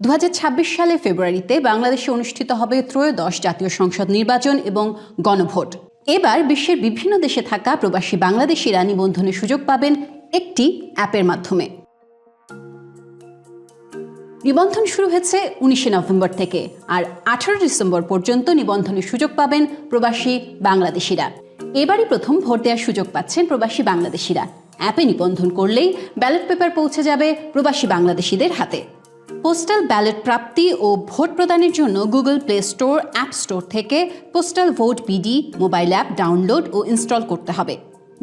2026 সালে ফেব্রুয়ারিতে বাংলাদেশে অনুষ্ঠিত হবে ত্রয়োদশ জাতীয় সংসদ নির্বাচন এবং গণভোট। এবার বিশ্বের বিভিন্ন দেশে থাকা প্রবাসী বাংলাদেশিরা নিবন্ধনের সুযোগ পাবেন একটি অ্যাপের মাধ্যমে। নিবন্ধন শুরু হয়েছে 19 নভেম্বর থেকে, আর 18 ডিসেম্বর পর্যন্ত নিবন্ধনের সুযোগ পাবেন প্রবাসী বাংলাদেশিরা। এবারই প্রথম ভোট দেওয়ার সুযোগ পাচ্ছেন প্রবাসী বাংলাদেশিরা। অ্যাপে নিবন্ধন করলেই ব্যালট পেপার পৌঁছে যাবে প্রবাসী বাংলাদেশিদের হাতে। পোস্টাল ব্যালট প্রাপ্তি ও ভোট প্রদানের জন্য Google Play Store, App Store থেকে postal vote BD mobile app download ও ইনস্টল করতে হবে।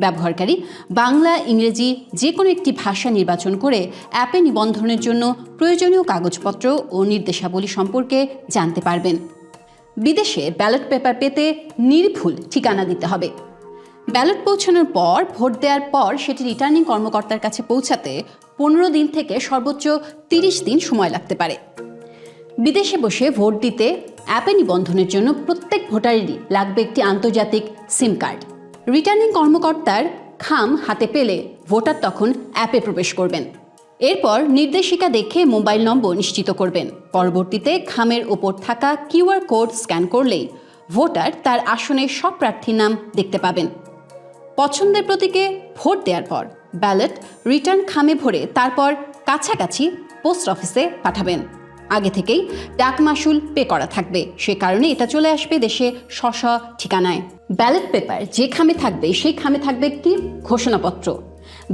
ব্যবহারকারী বাংলা, ইংরেজি যে কোনো একটি ভাষা নির্বাচন করে অ্যাপে নিবন্ধনের জন্য প্রয়োজনীয় কাগজপত্র ও নির্দেশাবলী সম্পর্কে জানতে পারবেন। বিদেশে ব্যালট পেপার পেতে নির্ভুল ঠিকানা দিতে হবে। ব্যালট পৌঁছানোর পর ভোট দেওয়ার পর সেটি রিটার্নিং কর্মকর্তার কাছে পৌঁছাতে 15 দিন থেকে সর্বোচ্চ 30 দিন সময় লাগতে পারে। বিদেশে বসে ভোট দিতে অ্যাপে নিবন্ধনের জন্য প্রত্যেক ভোটারেরই লাগবে একটি আন্তর্জাতিক সিম কার্ড। রিটার্নিং কর্মকর্তার খাম হাতে পেলে ভোটার তখন অ্যাপে প্রবেশ করবেন। এরপর নির্দেশিকা দেখে মোবাইল নম্বর নিশ্চিত করবেন। পরবর্তীতে খামের ওপর থাকা কিউআর কোড স্ক্যান করলেই ভোটার তার আসনের সব প্রার্থীর নাম দেখতে পাবেন। পছন্দের প্রতীকে ভোট দেওয়ার পর ব্যালট রিটার্ন খামে ভরে তারপর কাছাকাছি পোস্ট অফিসে পাঠাবেন। আগে থেকেই ডাক মাশুল পে করা থাকবে, সে কারণে এটা চলে আসবে দেশে স্ব ঠিকানায়। ব্যালট পেপার যে খামে থাকবে সেই খামে থাকবে একটি ঘোষণাপত্র।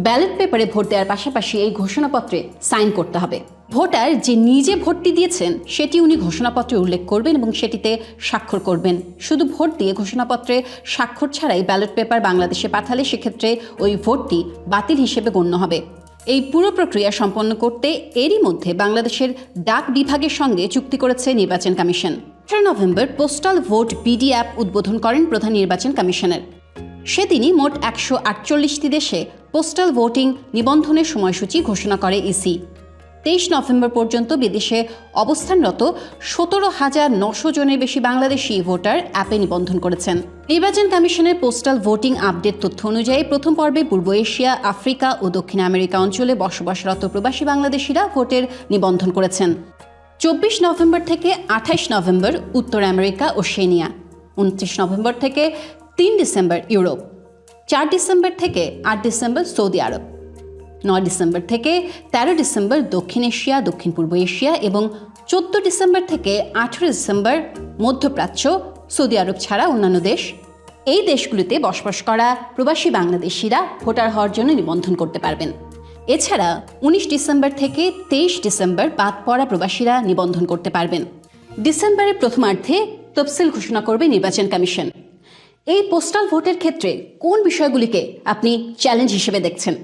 ব্যালট পেপারে ভোট দেওয়ার পাশাপাশি এই ঘোষণাপত্রে সাইন করতে হবে। ভোটার যে নিজে ভোটটি দিয়েছেন সেটি উনি ঘোষণাপত্রে উল্লেখ করবেন এবং সেটিতে স্বাক্ষর করবেন। শুধু ভোট দিয়ে ঘোষণাপত্রে স্বাক্ষর ছাড়াই ব্যালট পেপার বাংলাদেশে পাঠালে সেক্ষেত্রে ওই ভোটটি বাতিল হিসেবে গণ্য হবে। এই পুরো প্রক্রিয়া সম্পন্ন করতে এরই মধ্যে বাংলাদেশের ডাক বিভাগের সঙ্গে চুক্তি করেছে নির্বাচন commission. 18 November postal vote BD app উদ্বোধন করেন প্রধান নির্বাচন কমিশনার। সেদিনই মোট 148টি দেশে পোস্টাল ভোটিং নিবন্ধনের সময়সূচি ঘোষণা করে ইসি। 23 নভেম্বর পর্যন্ত বিদেশে অবস্থানরত 17,900 জনের বেশি বাংলাদেশি ভোটার অ্যাপে নিবন্ধন করেছেন। নির্বাচন কমিশনের পোস্টাল ভোটিং আপডেট তথ্য অনুযায়ী প্রথম পর্বে পূর্ব এশিয়া, আফ্রিকা ও দক্ষিণ আমেরিকা অঞ্চলে বসবাসরত প্রবাসী বাংলাদেশিরা ভোটের নিবন্ধন করেছেন। 24 নভেম্বর থেকে 28 নভেম্বর উত্তর আমেরিকা ও ওশেনিয়া, 29 নভেম্বর থেকে 3 ডিসেম্বর ইউরোপ, 4 ডিসেম্বর থেকে 8 ডিসেম্বর সৌদি আরব, 9 ডিসেম্বর থেকে 13 ডিসেম্বর দক্ষিণ এশিয়া, দক্ষিণ পূর্ব এশিয়া এবং 14 ডিসেম্বর থেকে 18 ডিসেম্বর মধ্যপ্রাচ্য, সৌদি আরব ছাড়া অন্যান্য দেশ। এই দেশগুলিতে বসবাস করা প্রবাসী বাংলাদেশিরা ভোটার হওয়ার জন্য নিবন্ধন করতে পারবেন। এছাড়া 19 ডিসেম্বর থেকে 23 ডিসেম্বর বাদ পড়া প্রবাসীরা নিবন্ধন করতে পারবেন। ডিসেম্বরের প্রথমার্ধে তফসিল ঘোষণা করবে নির্বাচন কমিশন। এই পোস্টাল ভোটের ক্ষেত্রে কোন বিষয়গুলিকে আপনি চ্যালেঞ্জ হিসেবে দেখছেন?